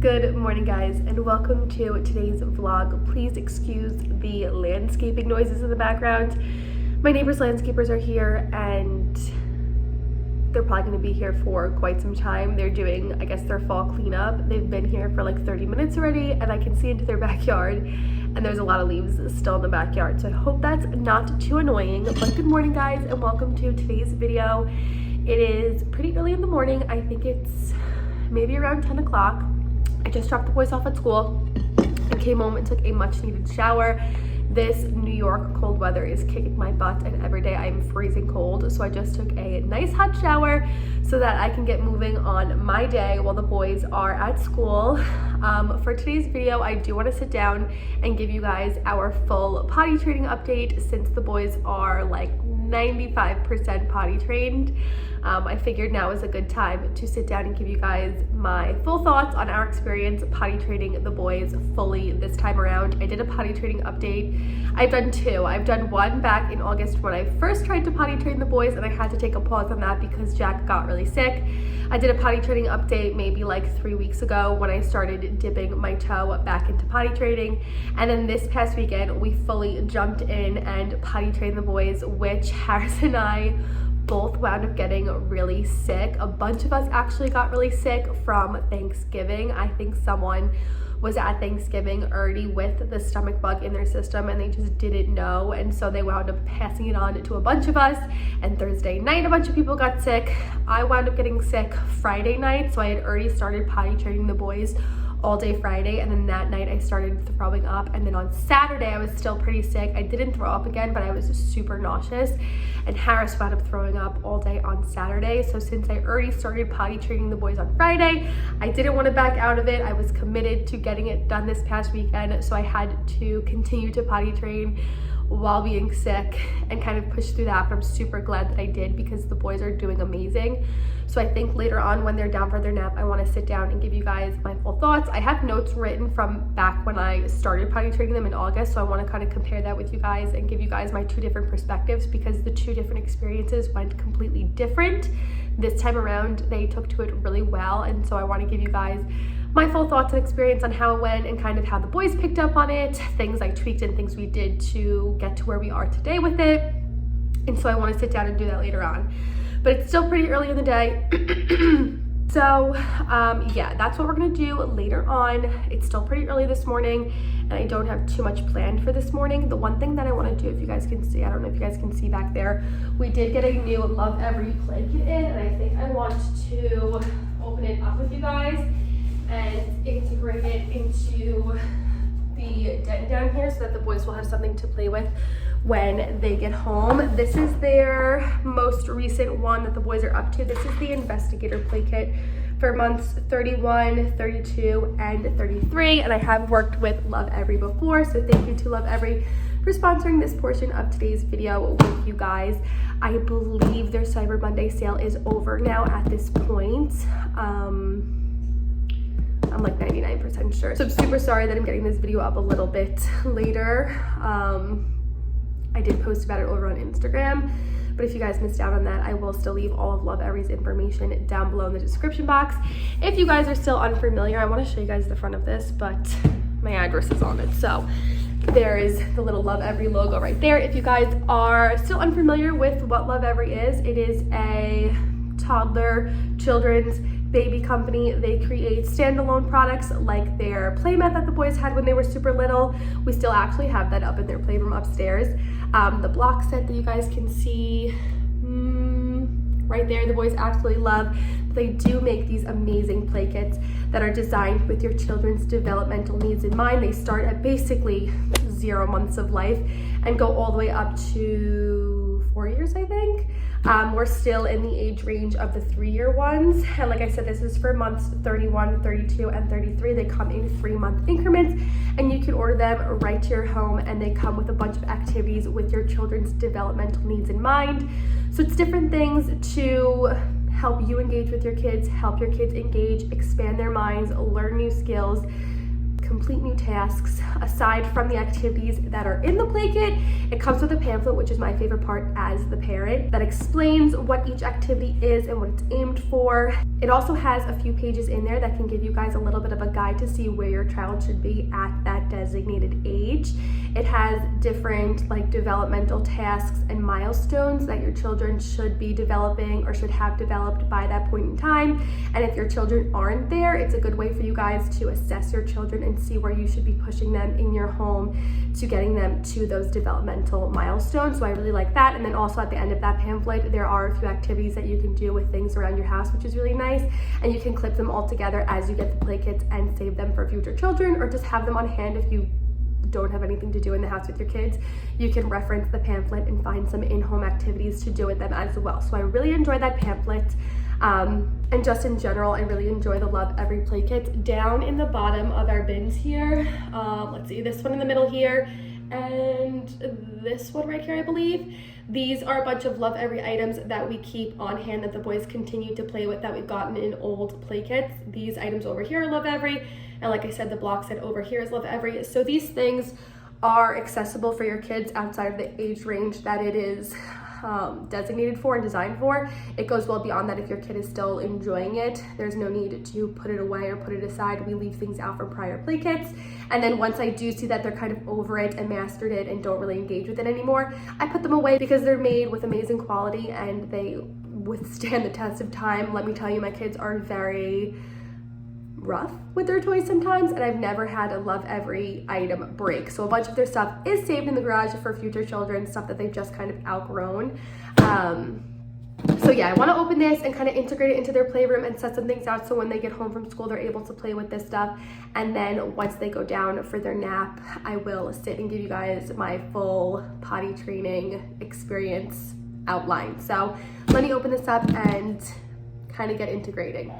Good morning, guys, and welcome to today's vlog. Please excuse the landscaping noises in the background. My neighbor's landscapers are here and they're probably going to be here for quite some time. They're doing, I guess, their fall cleanup. They've been here for like 30 minutes already, and I can see into their backyard, and there's a lot of leaves still in the backyard, so I hope that's not too annoying. But good morning, guys, and welcome to today's video. It is pretty early in the morning. I think it's maybe around 10 o'clock. I just dropped the boys off at school and came home and took a much needed shower. This New York cold weather is kicking my butt, and every day I'm freezing cold, so I just took a nice hot shower so that I can get moving on my day while the boys are at school. For today's video, I do want to sit down and give you guys our full potty training update since the boys are like 95% potty trained. I figured now is a good time to sit down and give you guys my full thoughts on our experience potty training the boys fully this time around. I did a potty training update. I've done two. I've done one back in August when I first tried to potty train the boys, and I had to take a pause on that because Jack got really sick. I did a potty training update maybe like 3 weeks ago when I started dipping my toe back into potty training. And then this past weekend, we fully jumped in and potty trained the boys, which Harris and I both wound up getting really sick. A bunch of us actually got really sick from Thanksgiving. I think someone was at Thanksgiving already with the stomach bug in their system and they just didn't know, and so they wound up passing it on to a bunch of us. And Thursday night a bunch of people got sick. I wound up getting sick Friday night, so I had already started potty training the boys all day Friday, and then that night I started throwing up, and then on Saturday I was still pretty sick. I didn't throw up again, but I was just super nauseous, and Harris wound up throwing up all day on Saturday. So since I already started potty training the boys on Friday, I didn't want to back out of it. I was committed to getting it done this past weekend, so I had to continue to potty train while being sick and kind of push through that. But I'm super glad that I did because the boys are doing amazing. So I think later on when they're down for their nap, I want to sit down and give you guys my full thoughts. I have notes written from back when I started potty training them in August, so I want to kind of compare that with you guys and give you guys my two different perspectives because the two different experiences went completely different. This time around, they took to it really well, and so I want to give you guys my full thoughts and experience on how it went and kind of how the boys picked up on it, things I tweaked and things we did to get to where we are today with it. And so I want to sit down and do that later on. But it's still pretty early in the day. So yeah, that's what we're gonna do later on. It's still pretty early this morning and I don't have too much planned for this morning. The one thing that I want to do, if you guys can see, I don't know if you guys can see back there, we did get a new Lovevery Playkit in, and I think I want to open it up with you guys and integrate it into the den down here so that the boys will have something to play with when they get home. This is their most recent one that the boys are up to. This is the Investigator Playkit for months 31, 32, and 33. And I have worked with Lovevery before, so thank you to Lovevery for sponsoring this portion of today's video with you guys. I believe their Cyber Monday sale is over now at this point. I'm like 99% sure. So I'm super sorry that I'm getting this video up a little bit later. I did post about it over on Instagram, but if you guys missed out on that, I will still leave all of Lovevery's information down below in the description box. If you guys are still unfamiliar, I want to show you guys the front of this, but my address is on it. So there is the little Lovevery logo right there. If you guys are still unfamiliar with what Lovevery is, it is a toddler, children's, baby company. They create standalone products like their playmat that the boys had when they were super little. We still actually have that up in their playroom upstairs. The block set that you guys can see right there, the boys absolutely love. They do make these amazing play kits that are designed with your children's developmental needs in mind. They start at basically 0 months of life and go all the way up to 4 years, I think. We're still in the age range of the 3-year ones. And like I said, this is for months 31, 32, and 33. They come in 3-month increments, and you can order them right to your home, and they come with a bunch of activities with your children's developmental needs in mind. So it's different things to help you engage with your kids, help your kids engage, expand their minds, learn new skills, complete new tasks aside from the activities that are in the Playkit. It comes with a pamphlet, which is my favorite part as the parent, that explains what each activity is and what it's aimed for. It also has a few pages in there that can give you guys a little bit of a guide to see where your child should be at that designated age. It has different like developmental tasks and milestones that your children should be developing or should have developed by that point in time. And if your children aren't there, it's a good way for you guys to assess your children and see where you should be pushing them in your home to getting them to those developmental milestones. So I really like that. And then also at the end of that pamphlet, there are a few activities that you can do with things around your house, which is really nice. And you can clip them all together as you get the Playkits and save them for future children, or just have them on hand if you don't have anything to do in the house with your kids. You can reference the pamphlet and find some in-home activities to do with them as well. So I really enjoy that pamphlet. And just in general, I really enjoy the Lovevery Playkits. Down in the bottom of our bins here, let's see, this one in the middle here, and this one right here, I believe. These are a bunch of Lovevery items that we keep on hand that the boys continue to play with that we've gotten in old Playkits. These items over here are Lovevery, and like I said, the block set over here is Lovevery. So these things are accessible for your kids outside of the age range that it is designated for and designed for. It goes well beyond that if your kid is still enjoying it. There's no need to put it away or put it aside. We leave things out from prior Playkits. And then once I do see that they're kind of over it and mastered it and don't really engage with it anymore, I put them away because they're made with amazing quality and they withstand the test of time. Let me tell you, my kids are very rough with their toys sometimes, and I've never had a Lovevery item break. So a bunch of their stuff is saved in the garage for future children, stuff that they've just kind of outgrown. So yeah, I want to open this and kind of integrate it into their playroom and set some things out so when they get home from school, they're able to play with this stuff. And then once they go down for their nap, I will sit and give you guys my full potty training experience outline. So let me open this up and kind of get integrating.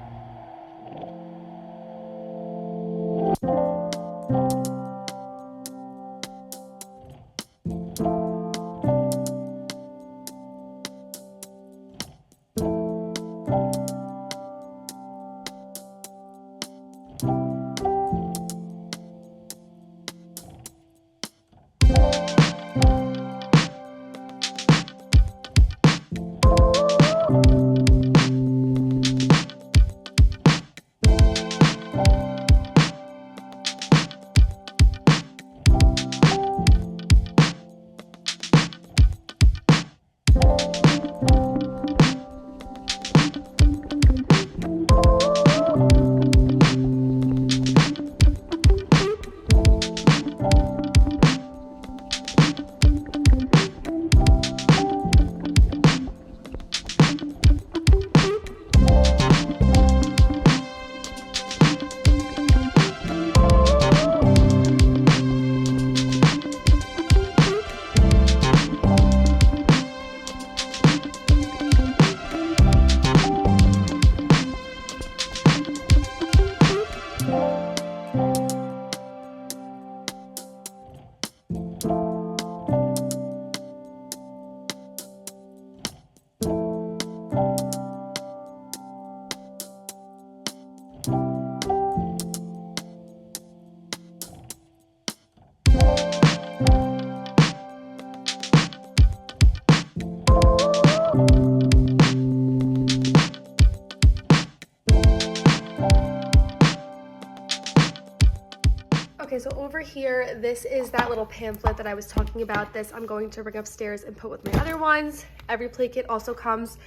Okay, so over here, this is that little pamphlet that I was talking about. This I'm going to bring upstairs and put with my other ones. Every Playkit also comes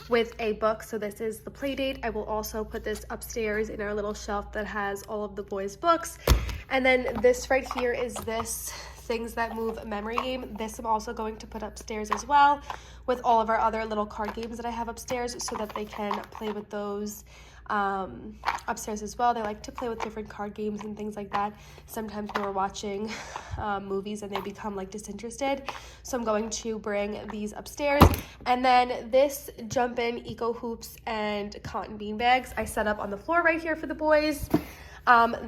with a book, so this is the play date. I will also put this upstairs in our little shelf that has all of the boys' books. And then this right here is this Things That Move memory game. This I'm also going to put upstairs as well with all of our other little card games that I have upstairs so that they can play with those upstairs as well. They like to play with different card games and things like that. Sometimes when we're watching movies and they become like disinterested. So I'm going to bring these upstairs. And then this jump in eco hoops and cotton bean bags I set up on the floor right here for the boys.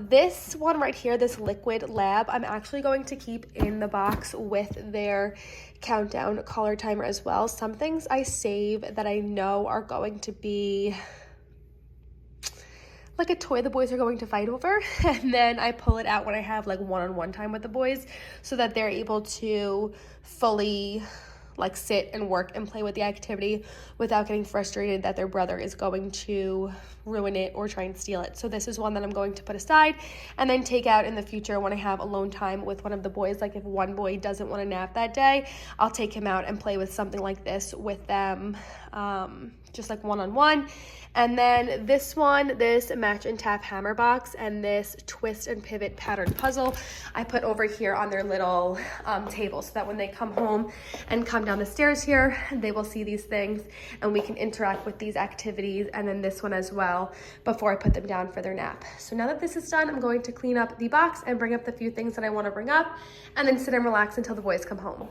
This one right here, this liquid lab, I'm actually going to keep in the box with their countdown color timer as well. Some things I save that I know are going to be like a toy the boys are going to fight over, and then I pull it out when I have like one-on-one time with the boys so that they're able to fully like sit and work and play with the activity without getting frustrated that their brother is going to ruin it or try and steal it. So this is one that I'm going to put aside and then take out in the future when I have alone time with one of the boys. Like if one boy doesn't want to nap that day, I'll take him out and play with something like this with them, just like one-on-one. And then this one, this match and tap hammer box and this twist and pivot pattern puzzle, I put over here on their little table so that when they come home and come down the stairs here, they will see these things and we can interact with these activities. And then this one as well before I put them down for their nap. So now that this is done, I'm going to clean up the box and bring up the few things that I want to bring up and then sit and relax until the boys come home.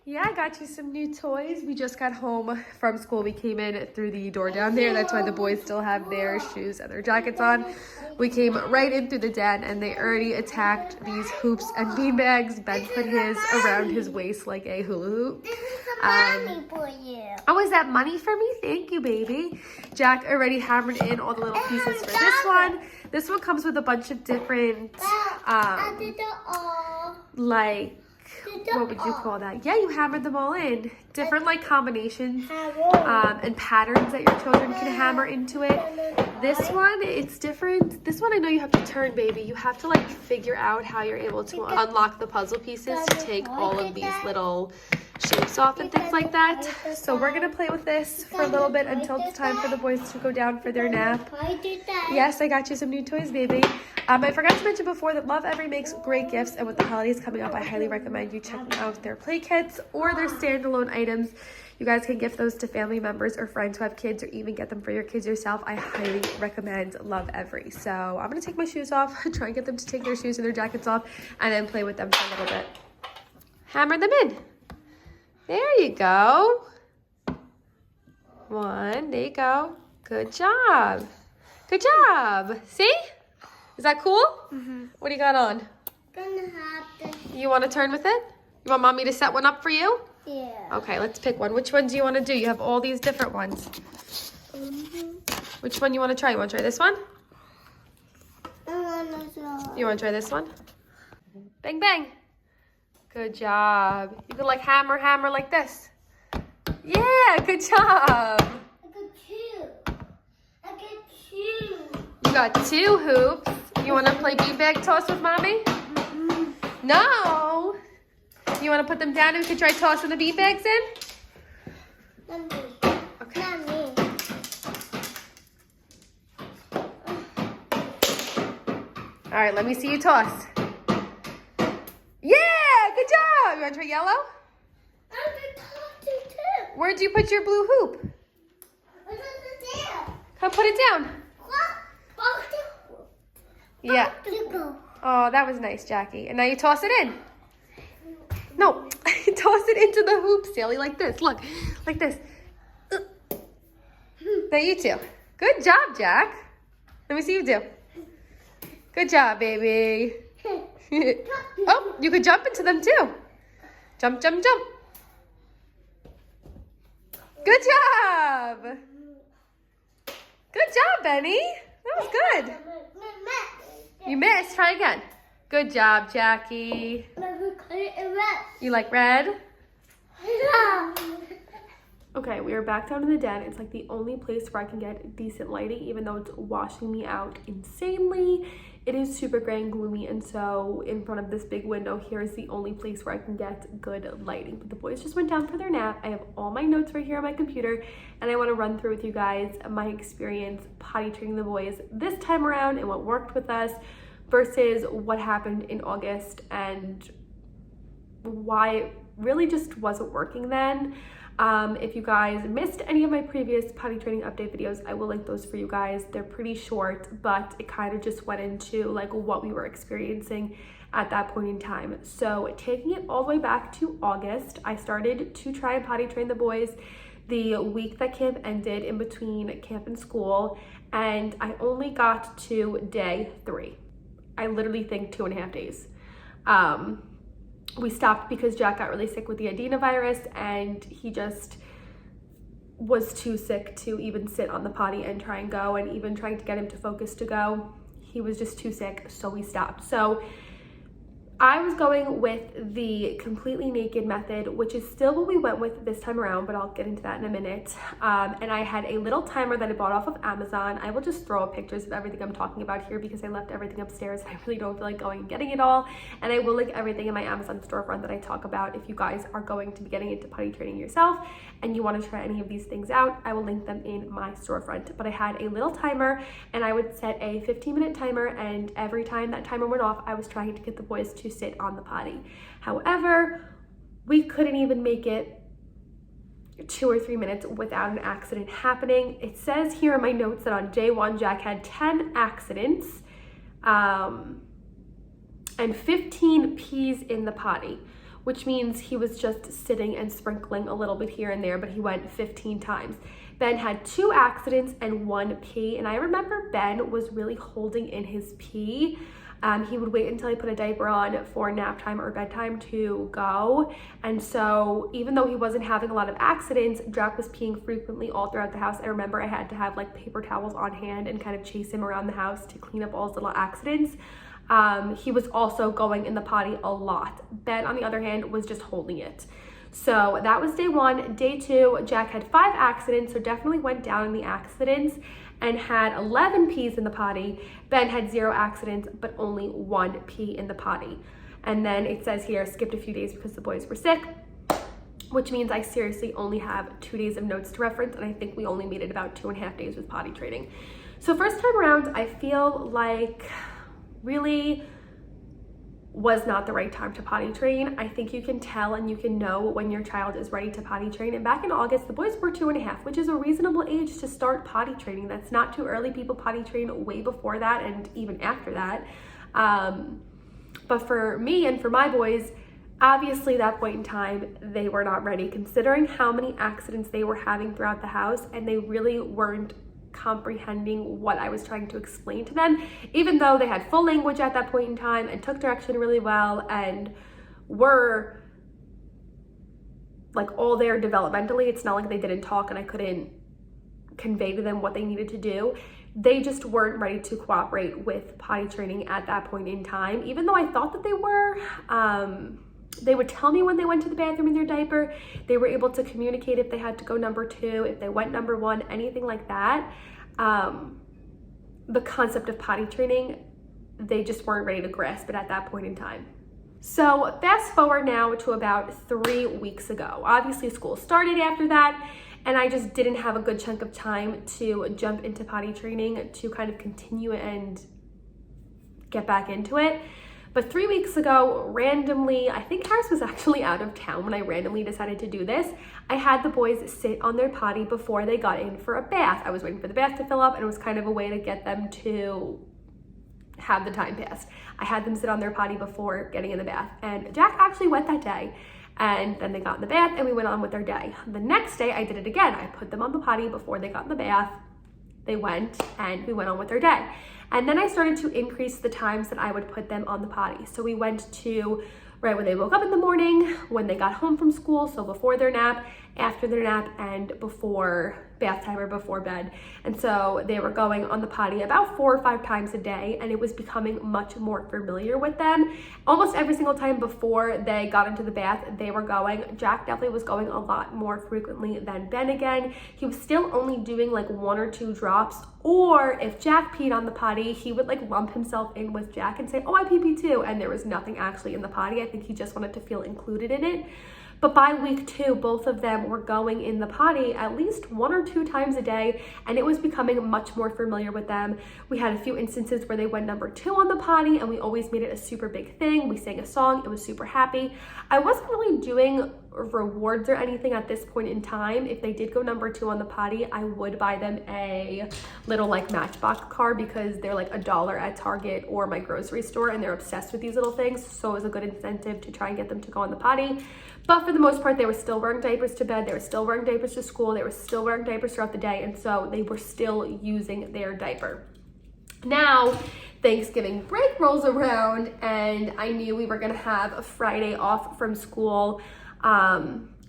Yeah, I got you some new toys. We just got home from school. We came in through the door down there. That's why the boys still have their shoes and their jackets on. We came right in through the den and they already attacked these hoops and beanbags. Ben put his around his waist like a hula hoop. This is some money for you. Oh, is that money for me? Thank you, baby. Jack already hammered in all the little pieces for this one. This one comes with a bunch of different, like, what would you call that? Yeah, you hammered them all in. Different like combinations and patterns that your children can hammer into it. This one, it's different. This one I know you have to turn, baby. You have to like figure out how you're able to unlock the puzzle pieces to take all of these little shapes off and things like that. So we're gonna play with this for a little bit until it's time for the boys to go down for their nap. Yes, I got you some new toys, baby. I forgot to mention before that Lovevery makes great gifts, and with the holidays coming up, I highly recommend you checking out their play kits or their standalone items. You guys can gift those to family members or friends who have kids, or even get them for your kids yourself. I highly recommend Lovevery. So I'm gonna take my shoes off, try and get them to take their shoes and their jackets off, and then play with them for a little bit. Hammer them in. There you go. One, there you go. Good job. Good job. See? Is that cool? Mm-hmm. What do you got on? Gonna have to. You want to turn with it? You want mommy to set one up for you? Yeah. Okay, let's pick one. Which one do you want to do? You have all these different ones. Mm-hmm. Which one you want to try? You want to try this one? I wanna try. You want to try this one? Bang, bang. Good job. You can like hammer like this. Yeah, good job. I got two. I got two. You got two hoops. You want to play beanbag toss with mommy? Mm-hmm. No. You want to put them down and we can try tossing the beanbags in? Not me. Okay. Not me. All right, let me see you toss. Yeah, good job. You want to try yellow? I'm gonna toss it too. Where'd you put your blue hoop? I put it there. Come put it down. Yeah. Oh, that was nice, Jackie. And now you toss it in. No, toss it into the hoop, silly, like this. Look, like this. Now you too. Good job, Jack. Let me see you do. Good job, baby. Oh, you could jump into them too. Jump, jump, jump. Good job. Good job, Benny. That was good. You missed. Try again. Good job, Jackie. You like red? Okay, we are back down in the den. It's like the only place where I can get decent lighting, even though it's washing me out insanely. It is super gray and gloomy, and so in front of this big window here is the only place where I can get good lighting. But the boys just went down for their nap. I have all my notes right here on my computer, and I want to run through with you guys my experience potty training the boys this time around and what worked with us versus what happened in August and why it really just wasn't working then. If you guys missed any of my previous potty training update videos, I will link those for you guys. They're pretty short, but it kind of just went into like what we were experiencing at that point in time. So taking it all the way back to August, I started to try and potty train the boys the week that camp ended, in between camp and school, and I only got to day 3. I literally think 2.5 days. We stopped because Jack got really sick with the adenovirus, and he just was too sick to even sit on the potty and try and go, and even trying to get him to focus to go, he was just too sick, so we stopped. So I was going with the completely naked method, which is still what we went with this time around, but I'll get into that in a minute. And I had a little timer that I bought off of Amazon. I will just throw up pictures of everything I'm talking about here because I left everything upstairs. I really don't feel like going and getting it all. And I will link everything in my Amazon storefront that I talk about if you guys are going to be getting into potty training yourself and you want to try any of these things out. I will link them in my storefront. But I had a little timer, and I would set a 15-minute timer, and every time that timer went off, I was trying to get the boys to sit on the potty. However, we couldn't even make it 2 or 3 minutes without an accident happening. It says here in my notes that on day 1, Jack had 10 accidents and 15 pees in the potty, which means he was just sitting and sprinkling a little bit here and there, but he went 15 times. Ben had 2 accidents and 1 pee, and I remember Ben was really holding in his pee. He would wait until I put a diaper on for nap time or bedtime to go. And so even though he wasn't having a lot of accidents, Jack was peeing frequently all throughout the house. I remember I had to have like paper towels on hand and kind of chase him around the house to clean up all his little accidents. He was also going in the potty a lot. Ben, on the other hand, was just holding it. So that was day 1. Day 2, Jack had 5 accidents, so definitely went down in the accidents, and had 11 pees in the potty. Ben had 0 accidents, but only 1 pee in the potty. And then it says here, skipped a few days because the boys were sick, which means I seriously only have 2 days of notes to reference, and I think we only made it about 2.5 days with potty training. So first time around, I feel like really was not the right time to potty train. I think you can tell and you can know when your child is ready to potty train. And back in August, the boys were 2.5, which is a reasonable age to start potty training. That's not too early. People potty train way before that and even after that. But for me and for my boys, obviously that point in time, they were not ready, considering how many accidents they were having throughout the house, and they really weren't comprehending what I was trying to explain to them, even though they had full language at that point in time and took direction really well and were like all there developmentally. It's not like they didn't talk and I couldn't convey to them what they needed to do. They just weren't ready to cooperate with potty training at that point in time, even though I thought that they were. They would tell me when they went to the bathroom in their diaper. They were able to communicate if they had to go number 2, if they went number 1, anything like that. The concept of potty training, they just weren't ready to grasp it at that point in time. So fast forward now to about 3 weeks ago. Obviously school started after that, and I just didn't have a good chunk of time to jump into potty training to kind of continue and get back into it. But 3 weeks ago, randomly, I think Harris was actually out of town when I randomly decided to do this. I had the boys sit on their potty before they got in for a bath. I was waiting for the bath to fill up, and it was kind of a way to get them to have the time passed. I had them sit on their potty before getting in the bath, and Jack actually went that day. And then they got in the bath and we went on with their day. The next day I did it again. I put them on the potty before they got in the bath. They went and we went on with their day. And then I started to increase the times that I would put them on the potty. So we went to right when they woke up in the morning, when they got home from school, so before their nap, after their nap, and before bath time or before bed. And so they were going on the potty about 4 or 5 times a day, and it was becoming much more familiar with them. Almost every single time before they got into the bath, they were going. Jack definitely was going a lot more frequently than Ben again. He was still only doing like 1 or 2 drops, or if Jack peed on the potty, he would like lump himself in with Jack and say, oh, I pee too, and there was nothing actually in the potty. I think he just wanted to feel included in it. But by week 2, both of them were going in the potty at least 1 or 2 times a day, and it was becoming much more familiar with them. We had a few instances where they went number 2 on the potty, and we always made it a super big thing. We sang a song, it was super happy. I wasn't really doing rewards or anything at this point in time. If they did go number 2 on the potty, I would buy them a little like Matchbox car, because they're like $1 at Target or my grocery store, and they're obsessed with these little things. So it was a good incentive to try and get them to go on the potty. But for the most part, they were still wearing diapers to bed. They were still wearing diapers to school. They were still wearing diapers throughout the day. And so they were still using their diaper. Now, Thanksgiving break rolls around, and I knew we were gonna have a Friday off from school.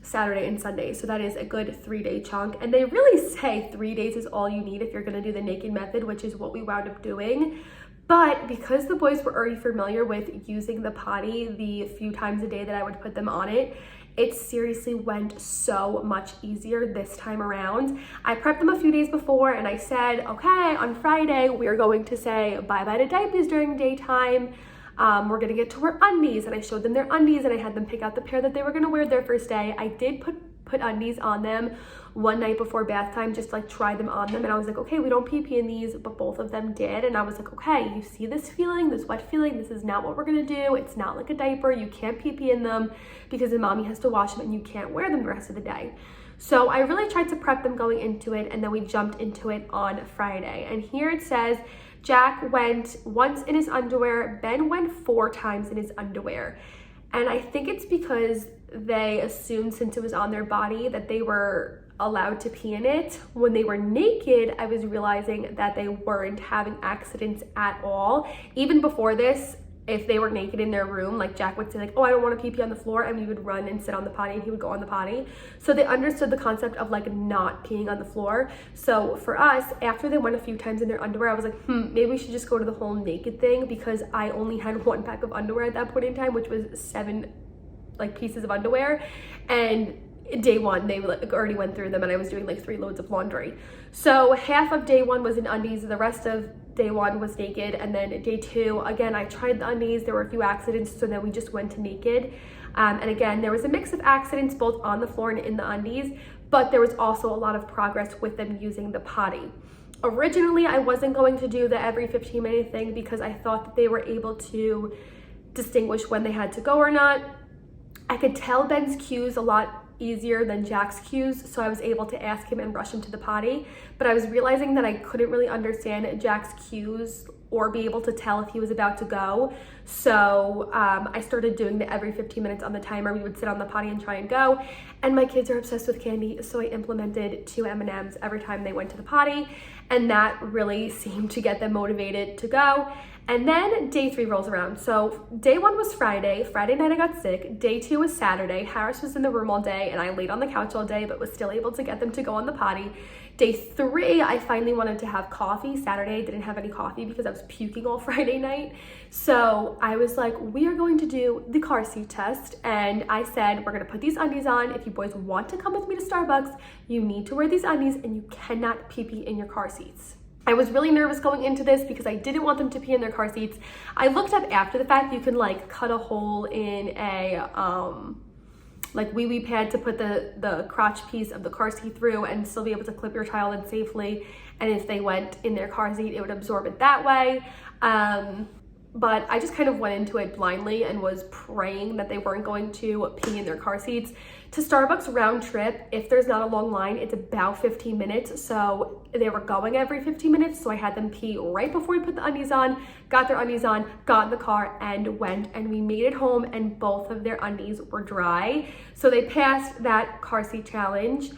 Saturday and Sunday. So that is a good 3-day chunk. And they really say 3 days is all you need if you're gonna do the naked method, which is what we wound up doing. But because the boys were already familiar with using the potty the few times a day that I would put them on it, it seriously went so much easier this time around. I prepped them a few days before and I said, okay, on Friday, we're going to say bye-bye to diapers during daytime. We're gonna get to wear undies, and I showed them their undies and I had them pick out the pair that they were gonna wear their first day. I did put undies on them one night before bath time, just to like try them on them, and I was like, okay, we don't pee in these, but both of them did, and I was like, okay, you see this feeling, this wet feeling, this is not what we're gonna do. It's not like a diaper. You can't pee in them because the mommy has to wash them and you can't wear them the rest of the day. So I really tried to prep them going into it, and then we jumped into it on Friday. And here it says Jack went once in his underwear, Ben went 4 times in his underwear. And I think it's because they assumed since it was on their body that they were allowed to pee in it. When they were naked, I was realizing that they weren't having accidents at all. Even before this, if they were naked in their room, like Jack would say like, oh, I don't want to pee on the floor, and we would run and sit on the potty and he would go on the potty. So they understood the concept of like not peeing on the floor. So for us, after they went a few times in their underwear, I was like, maybe we should just go to the whole naked thing, because I only had 1 pack of underwear at that point in time, which was 7 like pieces of underwear. And day 1, they like already went through them and I was doing like 3 loads of laundry. So half of day 1 was in undies, the rest of day 1 was naked, and then day 2, again, I tried the undies. There were a few accidents, so then we just went to naked. And again, there was a mix of accidents both on the floor and in the undies, but there was also a lot of progress with them using the potty. Originally, I wasn't going to do the every 15-minute thing because I thought that they were able to distinguish when they had to go or not. I could tell Ben's cues a lot easier than Jack's cues, so I was able to ask him and rush him to the potty, but I was realizing that I couldn't really understand Jack's cues or be able to tell if he was about to go. So I started doing the every 15 minutes on the timer. We would sit on the potty and try and go, and my kids are obsessed with candy, so I implemented 2 M&Ms every time they went to the potty, and that really seemed to get them motivated to go. And then day 3 rolls around. So day 1 was Friday. Friday night I got sick. Day 2 was Saturday. Harris was in the room all day and I laid on the couch all day, but was still able to get them to go on the potty. Day 3, I finally wanted to have coffee. Saturday, I didn't have any coffee because I was puking all Friday night. So I was like, we are going to do the car seat test. And I said, we're gonna put these undies on. If you boys want to come with me to Starbucks, you need to wear these undies and you cannot pee in your car seats. I was really nervous going into this because I didn't want them to pee in their car seats. I looked up after the fact, you can like cut a hole in a like wee pad to put the crotch piece of the car seat through and still be able to clip your child in safely. And if they went in their car seat, it would absorb it that way. But I just kind of went into it blindly and was praying that they weren't going to pee in their car seats. To Starbucks round trip, if there's not a long line, it's about 15 minutes. So they were going every 15 minutes. So I had them pee right before we put the undies on, got their undies on, got in the car and went, and we made it home and both of their undies were dry. So they passed that car seat challenge.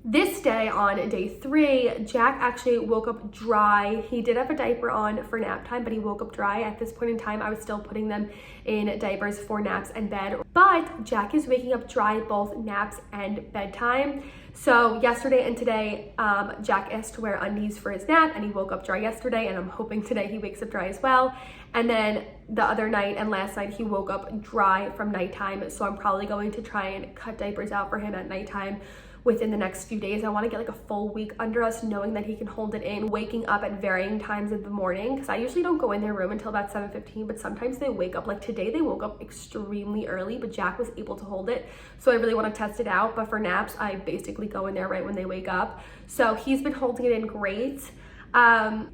This day on day 3, Jack actually woke up dry. He did have a diaper on for nap time, but he woke up dry. At this point in time, I was still putting them in diapers for naps and bed. But Jack is waking up dry both naps and bedtime. So yesterday and today, Jack asked to wear undies for his nap and he woke up dry yesterday, and I'm hoping today he wakes up dry as well. And then the other night and last night, he woke up dry from nighttime. So I'm probably going to try and cut diapers out for him at nighttime within the next few days. I want to get like a full week under us knowing that he can hold it in, waking up at varying times of the morning, because I usually don't go in their room until about 7:15, but sometimes they wake up, like today they woke up extremely early, but Jack was able to hold it. So I really want to test it out. But for naps, I basically go in there right when they wake up. So he's been holding it in great.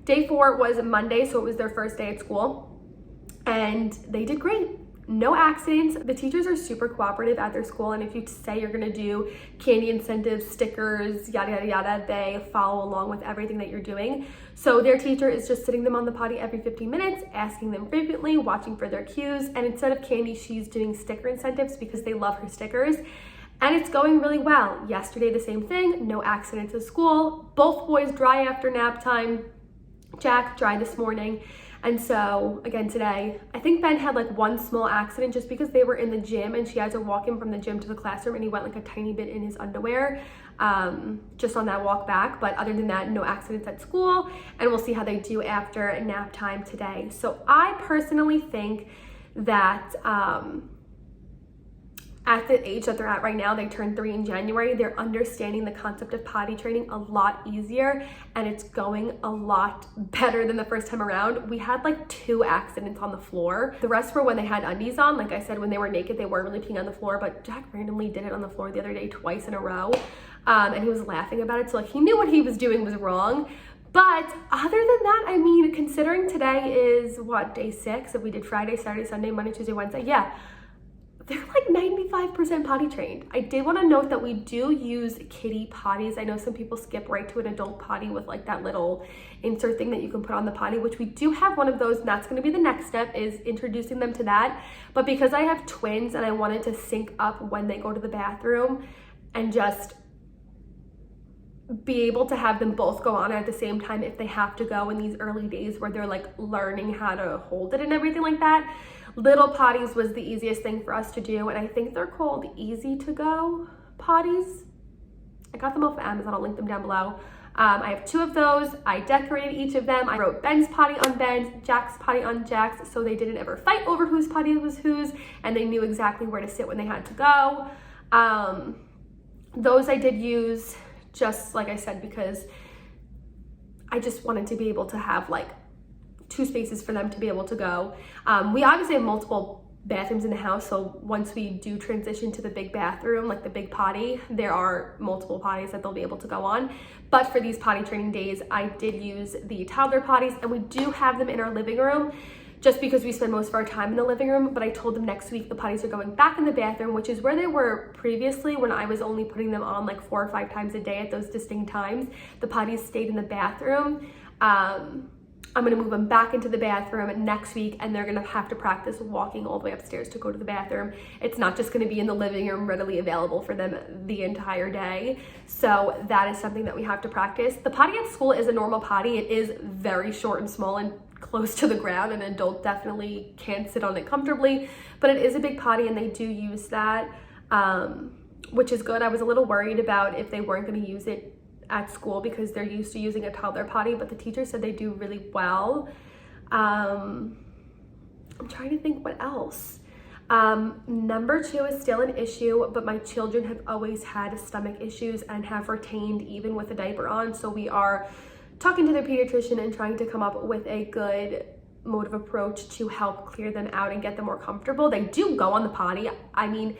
Day 4 was Monday, so it was their first day at school, and they did great. No accidents. The teachers are super cooperative at their school, and if you say you're gonna do candy incentives, stickers, yada yada yada, they follow along with everything that you're doing. So their teacher is just sitting them on the potty every 15 minutes, asking them frequently, watching for their cues, and instead of candy, she's doing sticker incentives because they love her stickers. And it's going really well. Yesterday, the same thing, no accidents at school. Both boys dry after nap time. Jack dry this morning. And so again today, I think Ben had like one small accident just because they were in the gym and she had to walk him from the gym to the classroom and he went like a tiny bit in his underwear just on that walk back. But other than that, no accidents at school, and we'll see how they do after nap time today. So I personally think that at the age that they're at right now, they turned 3 in January, they're understanding the concept of potty training a lot easier, and it's going a lot better than the first time around. We had like 2 accidents on the floor. The rest were when they had undies on. Like I said, when they were naked, they weren't really peeing on the floor, but Jack randomly did it on the floor the other day twice in a row, and he was laughing about it. So like he knew what he was doing was wrong. But other than that, I mean, considering today is what, day 6, if we did Friday, Saturday, Sunday, Monday, Tuesday, Wednesday, yeah, they're like 95% potty trained. I did want to note that we do use kitty potties. I know some people skip right to an adult potty with like that little insert thing that you can put on the potty, which we do have one of those, and that's going to be the next step, is introducing them to that. But because I have twins and I wanted to sync up when they go to the bathroom and just be able to have them both go on at the same time if they have to go in these early days where they're like learning how to hold it and everything like that, little potties was the easiest thing for us to do. And I think they're called easy to go potties. I got them off of Amazon. I'll link them down below. I have 2 of those. I decorated each of them. I wrote Ben's potty on Ben's, Jack's potty on Jack's, so they didn't ever fight over whose potty was whose, and they knew exactly where to sit when they had to go. Those I did use just like I said, because I just wanted to be able to have like 2 spaces for them to be able to go. We obviously have multiple bathrooms in the house, so once we do transition to the big bathroom, like the big potty, there are multiple potties that they'll be able to go on. But for these potty training days, I did use the toddler potties, and we do have them in our living room just because we spend most of our time in the living room. But I told them next week the potties are going back in the bathroom, which is where they were previously when I was only putting them on like 4 or 5 times a day at those distinct times. The potties stayed in the bathroom. I'm gonna move them back into the bathroom next week, and they're gonna have to practice walking all the way upstairs to go to the bathroom. It's not just gonna be in the living room readily available for them the entire day. So that is something that we have to practice. The potty at school is a normal potty. It is very short and small and close to the ground. An adult definitely can't sit on it comfortably, but it is a big potty and they do use that, which is good. I was a little worried about if they weren't gonna use it at school because they're used to using a toddler potty, but the teacher said they do really well. I'm trying to think what else. Number 2 is still an issue, but my children have always had stomach issues and have retained even with a diaper on. So we are talking to their pediatrician and trying to come up with a good mode of approach to help clear them out and get them more comfortable. They do go on the potty. I mean,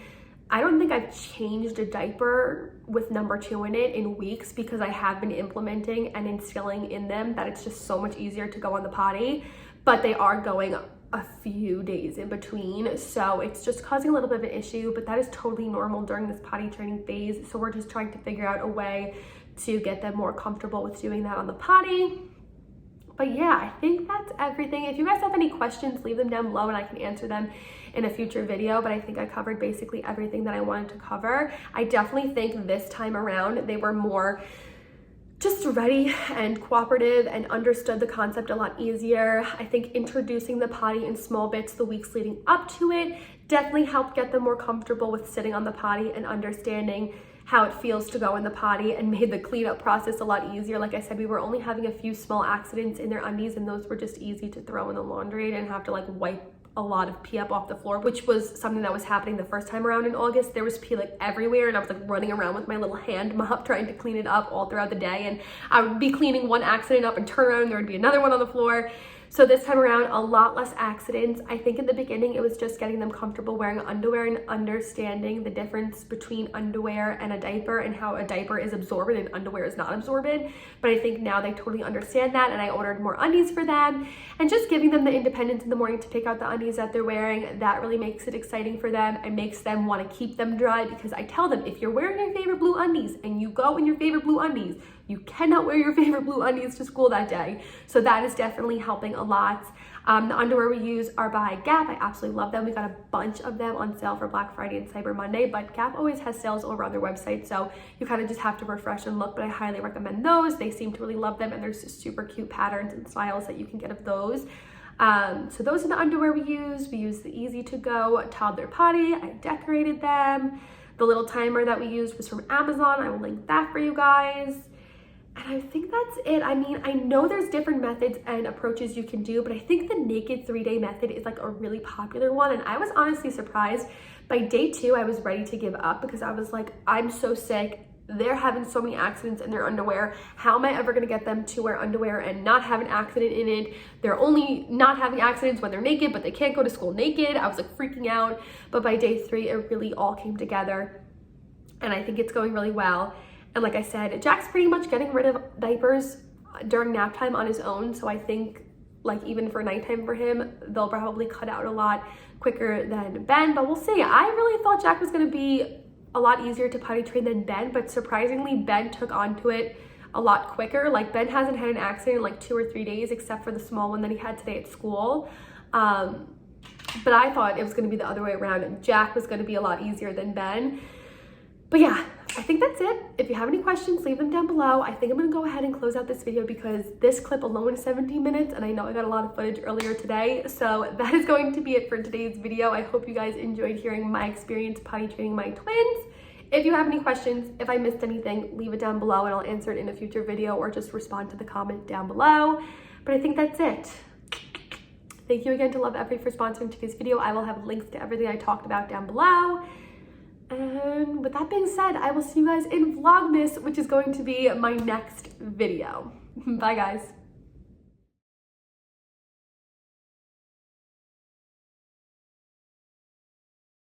I don't think I've changed a diaper with number 2 in it in weeks because I have been implementing and instilling in them that it's just so much easier to go on the potty, but they are going a few days in between. So it's just causing a little bit of an issue, but that is totally normal during this potty training phase. So we're just trying to figure out a way to get them more comfortable with doing that on the potty. But yeah, I think that's everything. If you guys have any questions, leave them down below and I can answer them in a future video, but I think I covered basically everything that I wanted to cover. I definitely think this time around they were more just ready and cooperative and understood the concept a lot easier. I think introducing the potty in small bits the weeks leading up to it definitely helped get them more comfortable with sitting on the potty and understanding how it feels to go in the potty, and made the cleanup process a lot easier. Like I said, we were only having a few small accidents in their undies, and those were just easy to throw in the laundry. I didn't have to like wipe a lot of pee up off the floor, which was something that was happening the first time around in August. There was pee like everywhere, and I was like running around with my little hand mop trying to clean it up all throughout the day, and I would be cleaning one accident up and turn around and there would be another one on the floor. So this time around, a lot less accidents. I think in the beginning, it was just getting them comfortable wearing underwear and understanding the difference between underwear and a diaper and how a diaper is absorbent and underwear is not absorbent. But I think now they totally understand that, and I ordered more undies for them. And just giving them the independence in the morning to pick out the undies that they're wearing, that really makes it exciting for them and makes them want to keep them dry, because I tell them, if you're wearing your favorite blue undies and you go in your favorite blue undies, you cannot wear your favorite blue undies to school that day. So that is definitely helping a lot. The underwear we use are by Gap. I absolutely love them. We got a bunch of them on sale for Black Friday and Cyber Monday, but Gap always has sales over on their website, so you kind of just have to refresh and look, but I highly recommend those. They seem to really love them, and there's just super cute patterns and styles that you can get of those. So those are the underwear we used. We used the Easy to Go toddler potty. I decorated them. The little timer that we used was from Amazon. I will link that for you guys. And I think that's it. I mean, I know there's different methods and approaches you can do, but I think the naked 3-day method is like a really popular one. And I was honestly surprised. By day 2, I was ready to give up because I was like, I'm so sick. They're having so many accidents in their underwear. How am I ever gonna get them to wear underwear and not have an accident in it? They're only not having accidents when they're naked, but they can't go to school naked. I was like freaking out. But by day 3, it really all came together. And I think it's going really well. And like I said, Jack's pretty much getting rid of diapers during nap time on his own. So I think like even for nighttime for him, they'll probably cut out a lot quicker than Ben, but we'll see. I really thought Jack was gonna be a lot easier to potty train than Ben, but surprisingly, Ben took onto it a lot quicker. Like Ben hasn't had an accident in like 2 or 3 days, except for the small one that he had today at school. But I thought it was gonna be the other way around. Jack was gonna be a lot easier than Ben. But yeah, I think that's it. If you have any questions, leave them down below. I think I'm gonna go ahead and close out this video because this clip alone is 17 minutes and I know I got a lot of footage earlier today. So that is going to be it for today's video. I hope you guys enjoyed hearing my experience potty training my twins. If you have any questions, if I missed anything, leave it down below and I'll answer it in a future video or just respond to the comment down below. But I think that's it. Thank you again to Lovevery for sponsoring today's video. I will have links to everything I talked about down below. And with that being said, I will see you guys in Vlogmas, which is going to be my next video. Bye guys.